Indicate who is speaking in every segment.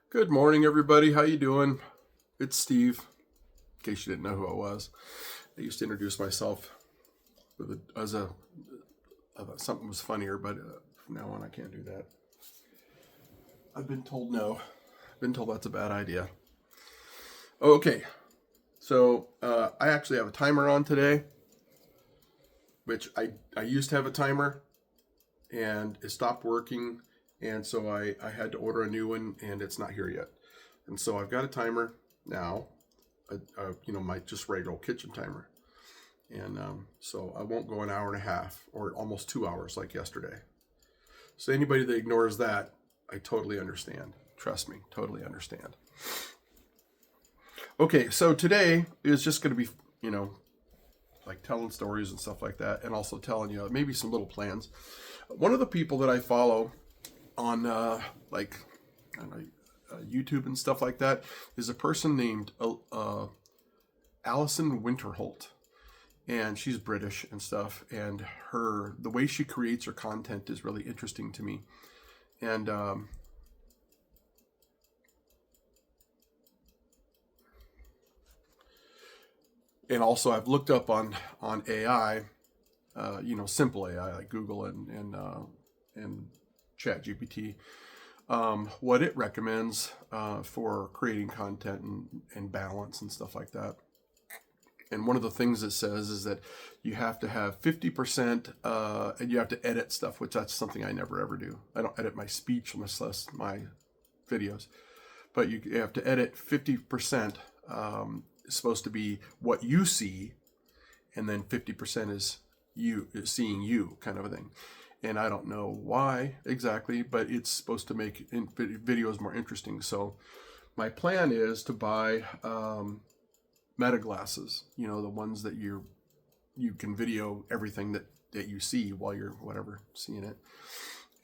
Speaker 1: Good morning, everybody. How you doing? It's Steve. In case you didn't know who I was, I used to introduce myself as something was funnier, but from now on I can't do that. I've been told no. I've been told that's a bad idea. Okay, so I actually have a timer on today, which I used to have a timer, and it stopped working, and so I had to order a new one, and it's not here yet. And so I've got a timer now, my just regular kitchen timer. And so I won't go an hour and a half or almost 2 hours like yesterday. So anybody that ignores that, I totally understand. Trust me, totally understand. Okay, so today is just going to be, like telling stories and stuff like that, and also telling you maybe some little plans. One of the people that I follow on I don't know, YouTube and stuff like that is a person named Alison Winterholt, and she's British and stuff. And the way she creates her content is really interesting to me. And also I've looked up on AI, simple AI like Google and Chat GPT, what it recommends for creating content and balance and stuff like that. And one of the things it says is that you have to have 50%, and you have to edit stuff, which that's something I never ever do. I don't edit my speech, much less my videos. But you have to edit 50%. Is supposed to be what you see, and then 50% is seeing you, kind of a thing. And I don't know why exactly, but it's supposed to make videos more interesting. So my plan is to buy meta glasses, the ones that you can video everything that you see while you're seeing it.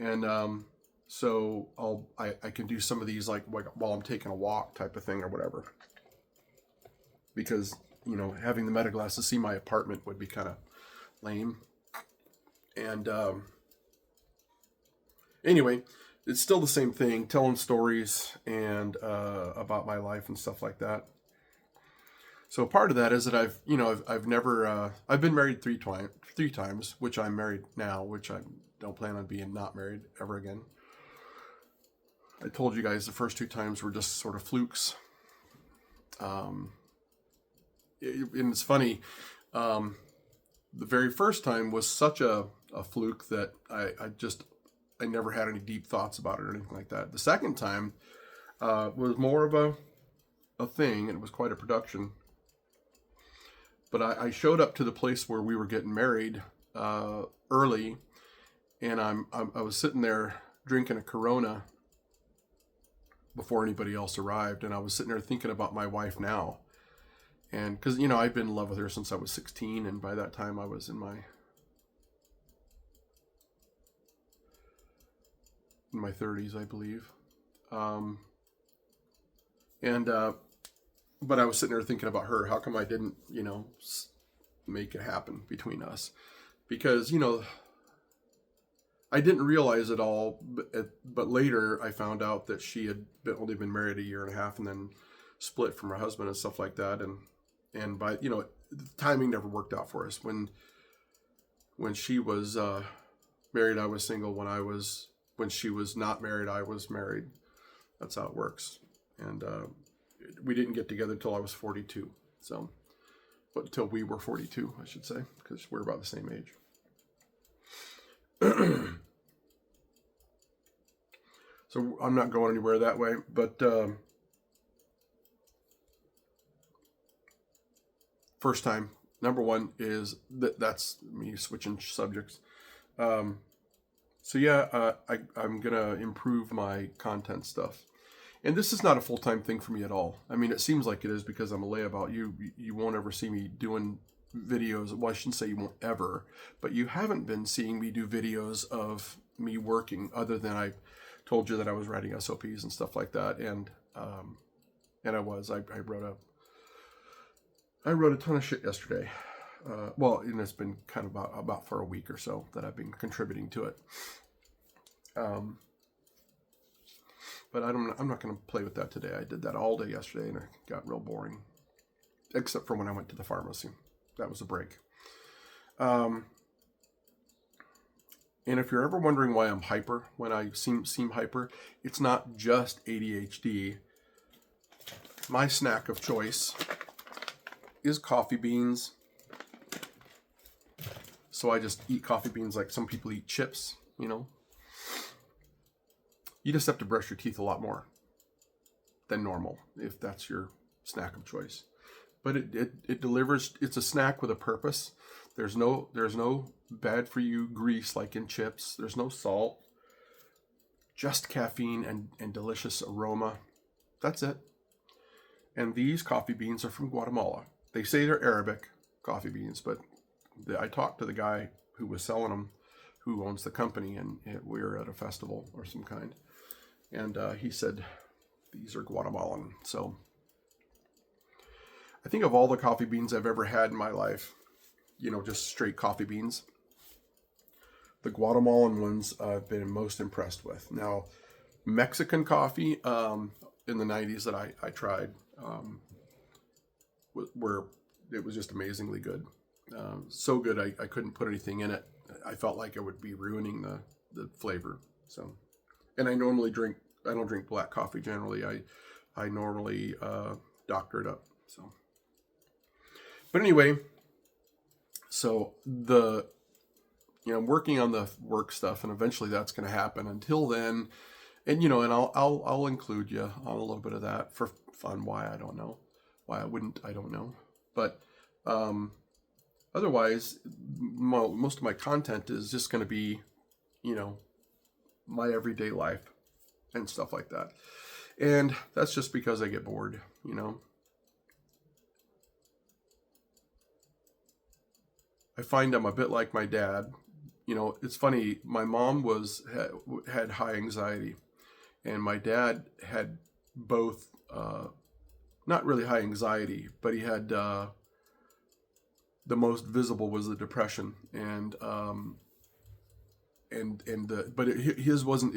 Speaker 1: And so I can do some of these like while I'm taking a walk type of thing or whatever, because having the meta glasses see my apartment would be kind of lame. And anyway, it's still the same thing, telling stories and about my life and stuff like that. So part of that is that I've never I've been married three times, which I'm married now, which I don't plan on being not married ever again. I told you guys the first 2 times were just sort of flukes. And it's funny, the very first time was such a fluke that I never had any deep thoughts about it or anything like that. The second time was more of a thing, and it was quite a production. But I showed up to the place where we were getting married early, and I was sitting there drinking a Corona before anybody else arrived, and I was sitting there thinking about my wife now. And because I've been in love with her since I was 16, and by that time I was in my 30s, I believe. But I was sitting there thinking about her. How come I didn't, make it happen between us? Because I didn't realize it all, but later I found out that she had only been married a year and a half, and then split from her husband and stuff like that. And by the timing never worked out for us. When she was married, I was single. When she was not married, I was married. That's how it works. And we didn't get together until I was 42. So, but until we were 42, I should say, because we're about the same age. So I'm not going anywhere that way, but first time, number one is that's me switching subjects. So yeah, I'm gonna improve my content stuff, and this is not a full-time thing for me at all. I mean, it seems like it is because I'm a layabout. You won't ever see me doing videos. Well, I shouldn't say you won't ever, but you haven't been seeing me do videos of me working, other than I told you that I was writing SOPs and stuff like that, and I wrote a ton of shit yesterday. And it's been kind of about for a week or so that I've been contributing to it. But I'm not going to play with that today. I did that all day yesterday, and it got real boring, except for when I went to the pharmacy. That was a break. And if you're ever wondering why I'm hyper, when I seem hyper, it's not just ADHD. My snack of choice is coffee beans. So I just eat coffee beans like some people eat chips, you know. You just have to brush your teeth a lot more than normal if that's your snack of choice. But it delivers. It's a snack with a purpose. There's no bad for you grease like in chips. There's no salt. Just caffeine and delicious aroma. That's it. And these coffee beans are from Guatemala. They say they're Arabic coffee beans, but I talked to the guy who was selling them, who owns the company, and we were at a festival or some kind. And he said, these are Guatemalan. So I think of all the coffee beans I've ever had in my life, you know, just straight coffee beans, the Guatemalan ones I've been most impressed with. Now, Mexican coffee in the 90s that I tried, where it was just amazingly good. So good I couldn't put anything in it. I felt like it would be ruining the flavor. So, and I don't drink black coffee generally. I normally doctor it up. So, but anyway, so I'm working on the work stuff, and eventually that's going to happen. Until then, and I'll include you on a little bit of that for fun. Why, I don't know. Why I wouldn't, I don't know. But otherwise, most of my content is just going to be, my everyday life and stuff like that. And that's just because I get bored, I find I'm a bit like my dad. It's funny. My mom had high anxiety, and my dad had both, not really high anxiety, but he had, the most visible was the depression, his wasn't.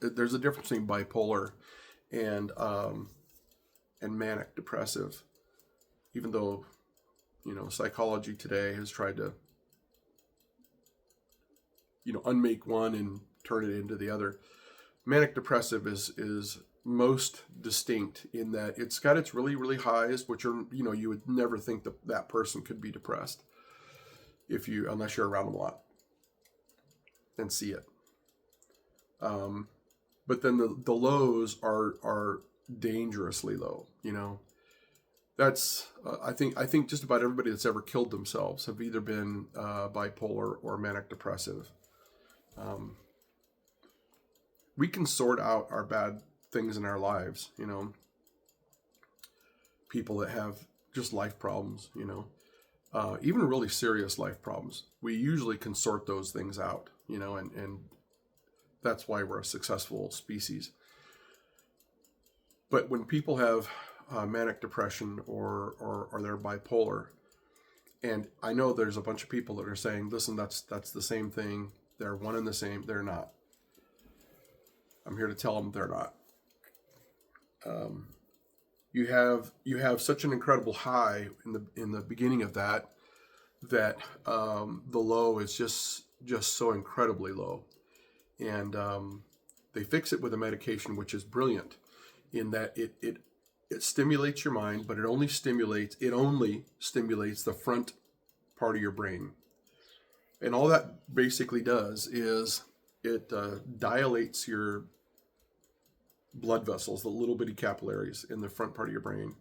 Speaker 1: There's a difference between bipolar and manic depressive, even though psychology today has tried to unmake one and turn it into the other. Manic depressive is most distinct in that it's got its really, really highs, which are, you would never think that person could be depressed unless you're around them a lot and see it. But then the lows are dangerously low, That's I think just about everybody that's ever killed themselves have either been bipolar or manic depressive. We can sort out our bad things in our lives, people that have just life problems, even really serious life problems. We usually can sort those things out, and that's why we're a successful species. But when people have manic depression or they're bipolar, and I know there's a bunch of people that are saying, listen, that's the same thing. They're one and the same. They're not. I'm here to tell them they're not. You have such an incredible high in the beginning of that the low is just so incredibly low, and they fix it with a medication which is brilliant in that it stimulates your mind, but it only stimulates the front part of your brain, and all that basically does is it dilates your blood vessels, the little bitty capillaries in the front part of your brain,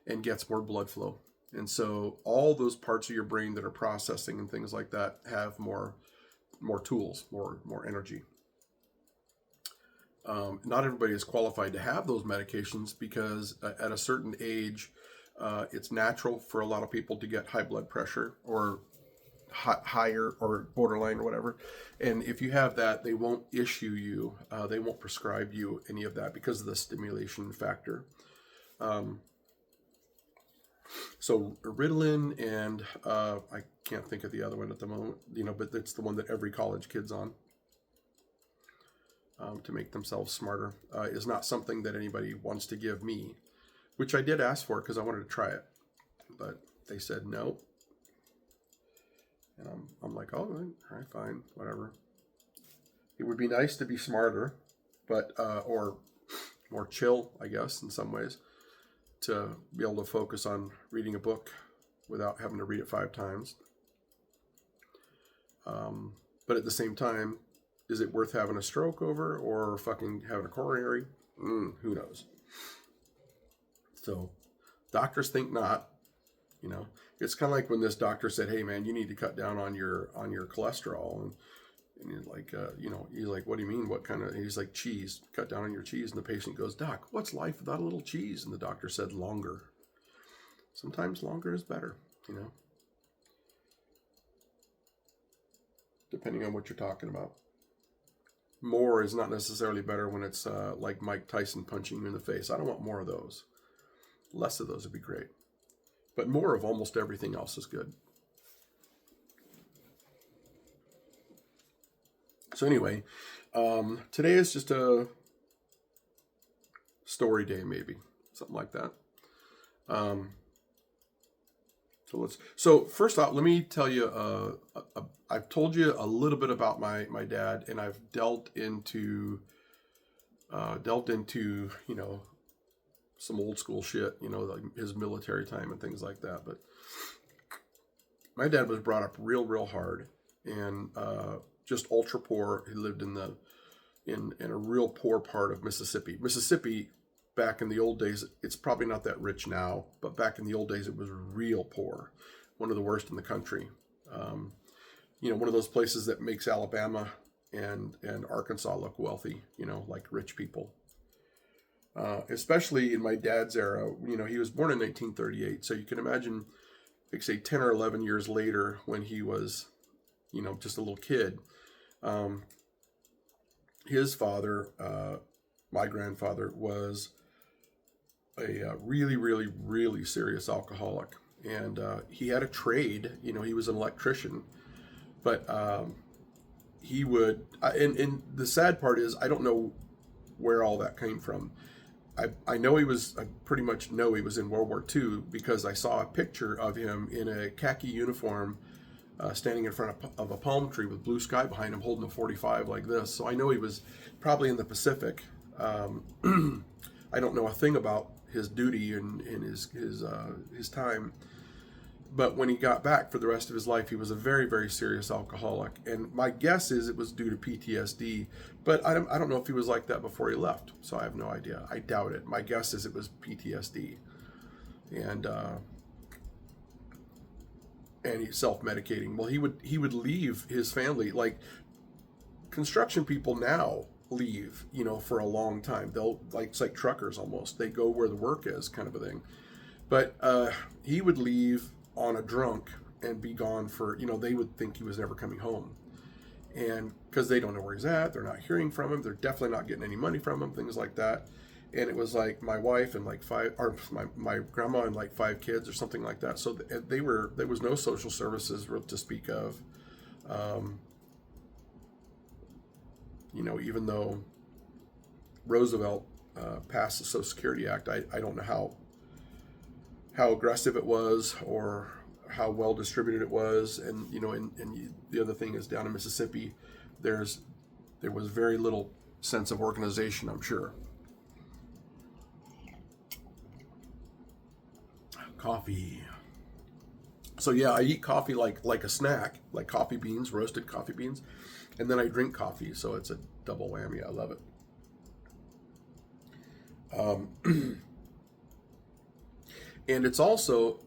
Speaker 1: and gets more blood flow. And so all those parts of your brain that are processing and things like that have more tools, more energy. Not everybody is qualified to have those medications because at a certain age, it's natural for a lot of people to get high blood pressure or higher or borderline or whatever. And if you have that, they won't issue you, they won't prescribe you any of that because of the stimulation factor. So Ritalin and I can't think of the other one at the moment, but it's the one that every college kid's on. to make themselves smarter is not something that anybody wants to give me, which I did ask for because I wanted to try it, but they said no. And I'm like, oh, all right, fine, whatever. It would be nice to be smarter, but or more chill, I guess, in some ways, to be able to focus on reading a book without having to read it 5 times. But at the same time, is it worth having a stroke over or fucking having a coronary? Who knows? So doctors think not. You know, it's kind of like when this doctor said, "Hey, man, you need to cut down on your cholesterol," and he's like, he's like, "What do you mean? What kind of?" He's like, "Cheese. Cut down on your cheese." And the patient goes, "Doc, what's life without a little cheese?" And the doctor said, "Longer. Sometimes longer is better." You know, depending on what you're talking about. More is not necessarily better when it's like Mike Tyson punching you in the face. I don't want more of those. Less of those would be great. But more of almost everything else is good. So anyway, today is just a story day, maybe. Something like that. So first off, let me tell you, I've told you a little bit about my dad, and I've delved into, some old school shit, like his military time and things like that. But my dad was brought up real hard and just ultra poor. He lived in a real poor part of Mississippi. Mississippi, back in the old days, it's probably not that rich now, but back in the old days, it was real poor. One of the worst in the country. One of those places that makes Alabama and Arkansas look wealthy, like rich people. Especially in my dad's era, he was born in 1938. So you can imagine, like say 10 or 11 years later when he was, just a little kid, his father, my grandfather, was a really serious alcoholic. And he had a trade, he was an electrician, but he would, and the sad part is, I don't know where all that came from. I pretty much know he was in World War II because I saw a picture of him in a khaki uniform standing in front of a palm tree with blue sky behind him holding a 45 like this. So I know he was probably in the Pacific. I don't know a thing about his duty and his time. But when he got back for the rest of his life, he was a very serious alcoholic. And my guess is it was due to PTSD. But I don't know if he was like that before he left. So I have no idea. I doubt it. My guess is it was PTSD. And he's self-medicating. Well, he would leave his family. Like construction people now leave, for a long time. It's like truckers almost. They go where the work is, kind of a thing. But he would leave on a drunk and be gone for, they would think he was never coming home. And because they don't know where he's at, they're not hearing from him, they're definitely not getting any money from him, things like that. And it was like my wife and like my grandma and like 5 kids or something like that. So there was no social services to speak of. Even though Roosevelt passed the Social Security Act, I don't know how aggressive it was or how well distributed it was. And the other thing is, down in Mississippi, there was very little sense of organization, I'm sure. Coffee. So yeah, I eat coffee like a snack, like coffee beans, roasted coffee beans, and then I drink coffee, so it's a double whammy. I love it. And it's also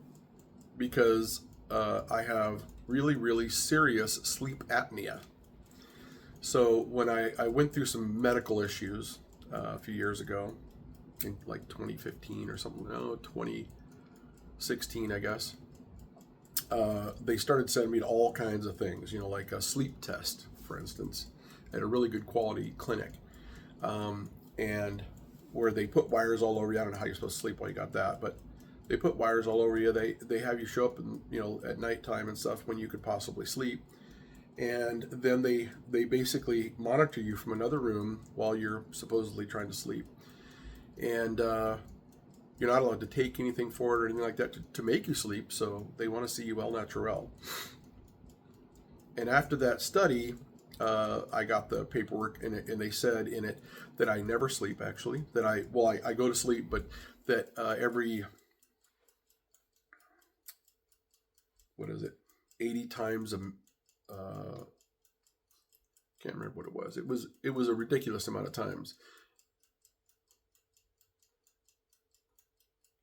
Speaker 1: because I have really serious sleep apnea. So when I went through some medical issues a few years ago, in like 2015 or something, no, 2016, I guess, they started sending me to all kinds of things, like a sleep test, for instance, at a really good quality clinic. And where they put wires all over you. I don't know how you're supposed to sleep while you got that, but they put wires all over you. They have you show up at nighttime and stuff when you could possibly sleep. And then they basically monitor you from another room while you're supposedly trying to sleep. And you're not allowed to take anything for it or anything like that to make you sleep. So they want to see you al naturel. And after that study, I got the paperwork in it, and they said in it that I never sleep. Actually, that I go to sleep, but that every, what is it, 80 times a can't remember what it was. It was a ridiculous amount of times.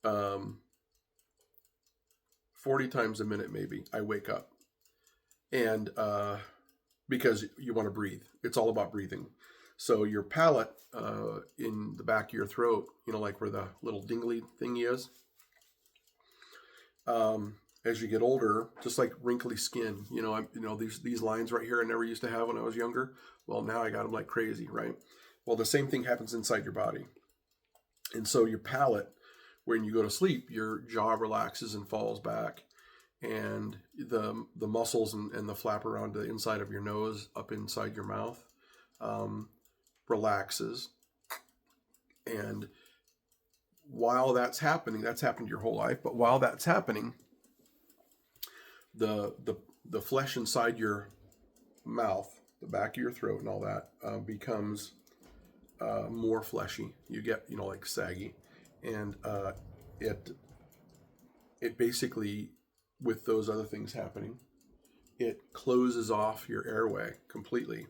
Speaker 1: Um, 40 times a minute maybe I wake up, and because you want to breathe. It's all about breathing. So your palate in the back of your throat, like where the little dingly thingy is, as you get older, just like wrinkly skin, these lines right here I never used to have when I was younger. Well, now I got them like crazy, right? Well, the same thing happens inside your body. And so your palate, when you go to sleep, your jaw relaxes and falls back, and the muscles and the flap around the inside of your nose up inside your mouth relaxes. And while that's happening, that's happened your whole life, but while that's happening, the flesh inside your mouth, the back of your throat and all that becomes more fleshy. You get, like saggy. And it basically, with those other things happening, it closes off your airway completely.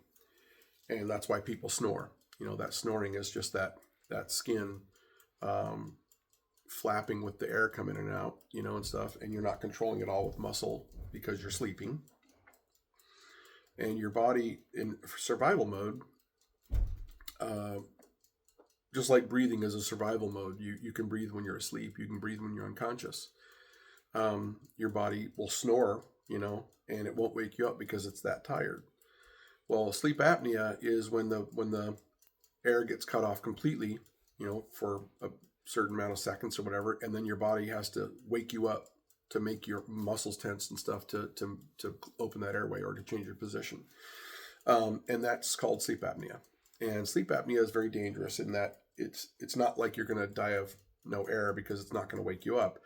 Speaker 1: And that's why people snore. That snoring is just that skin flapping with the air coming in and out, and stuff. And you're not controlling it all with muscle because you're sleeping. And your body in survival mode, just like breathing is a survival mode. You can breathe when you're asleep. You can breathe when you're unconscious. Your body will snore, and it won't wake you up because it's that tired. Well, sleep apnea is when the air gets cut off completely, for a certain amount of seconds or whatever, and then your body has to wake you up to make your muscles tense and stuff to open that airway or to change your position. And that's called sleep apnea. And sleep apnea is very dangerous in that it's not like you're going to die of no air because it's not going to wake you up.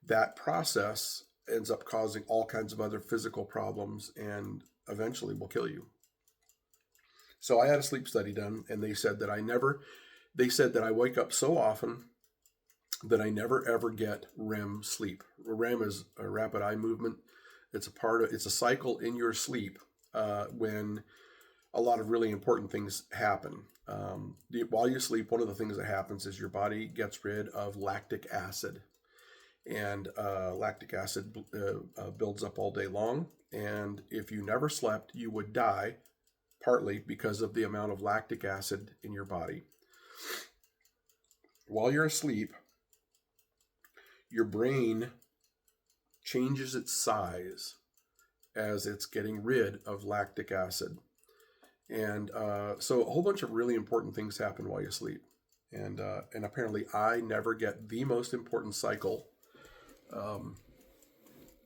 Speaker 1: That process ends up causing all kinds of other physical problems and eventually will kill you. So I had a sleep study done, and they said that I wake up so often that I never ever get REM sleep. REM is a rapid eye movement. It's a cycle in your sleep when a lot of really important things happen. While you sleep, one of the things that happens is your body gets rid of lactic acid. And lactic acid builds up all day long. And if you never slept, you would die, partly because of the amount of lactic acid in your body. While you're asleep, your brain changes its size as it's getting rid of lactic acid. And so a whole bunch of really important things happen while you sleep. And apparently I never get the most important cycle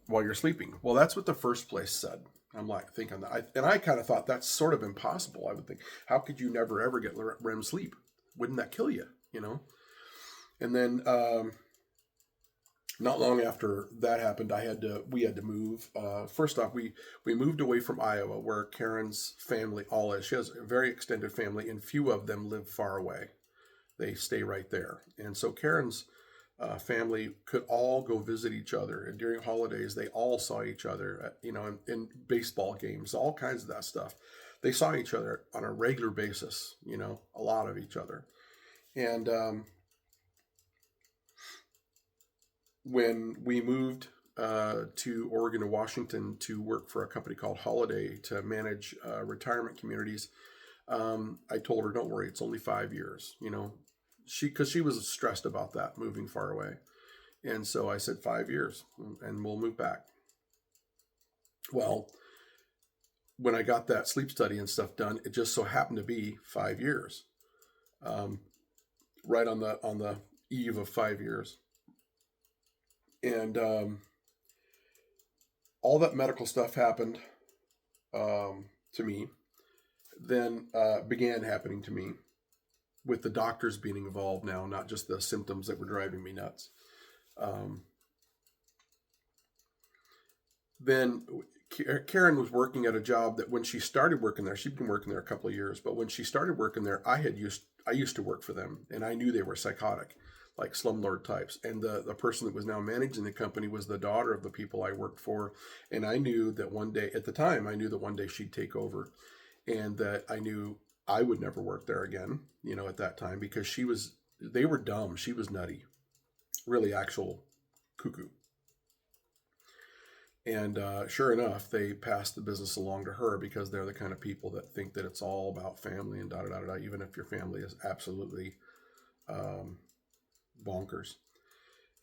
Speaker 1: while you're sleeping. Well, that's what the first place said. I'm like thinking that, and I kind of thought that's sort of impossible. I would think, how could you never ever get REM sleep? Wouldn't that kill you? And then not long after that happened, we had to move. First off, we moved away from Iowa, where Karen's family all is. She has a very extended family, and few of them live far away. They stay right there, and so Karen's family could all go visit each other, and during holidays they all saw each other, in baseball games, all kinds of that stuff. They saw each other on a regular basis, a lot of each other. And when we moved to Oregon and Washington to work for a company called Holiday to manage retirement communities, I told her, don't worry, it's only 5 years, because she was stressed about that, moving far away. And so I said 5 years and we'll move back. Well, when I got that sleep study and stuff done, it just so happened to be 5 years, right on the eve of 5 years. And all that medical stuff happened. to me then began happening to me, with the doctors being involved now, not just the symptoms that were driving me nuts. Um, then Karen was working at a job that when she started working there, she'd been working there a couple of years, but when she started working there, I used to work for them, and I knew they were psychotic, like slumlord types. And the person that was now managing the company was the daughter of the people I worked for, and I knew that one day, at the time, I knew that one day she'd take over, and that I knew I would never work there again. At that time, because they were dumb. She was nutty, really actual cuckoo. And sure enough, they passed the business along to her, because they're the kind of people that think that it's all about family and da da da da, even if your family is absolutely um, bonkers.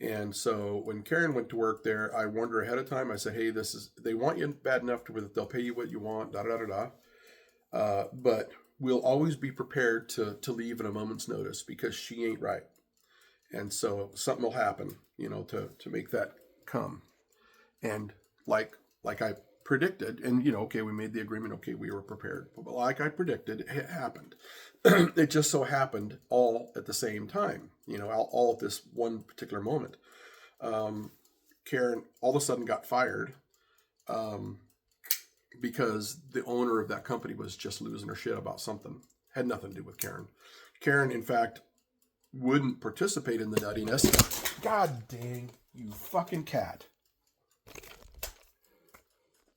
Speaker 1: And so when Karen went to work there, I warned her ahead of time. I said, "Hey, they want you bad enough to where they'll pay you what you want, da da da da. But we'll always be prepared to leave at a moment's notice, because she ain't right, and so something will happen, to make that come." And like I predicted, and okay, we made the agreement. Okay, we were prepared, but like I predicted, it happened. It just so happened all at the same time. All at this one particular moment. Um, Karen all of a sudden got fired. Um, because the owner of that company was just losing her shit about something. Had nothing to do with Karen. Karen, in fact, wouldn't participate in the nuttiness. God dang, you fucking cat.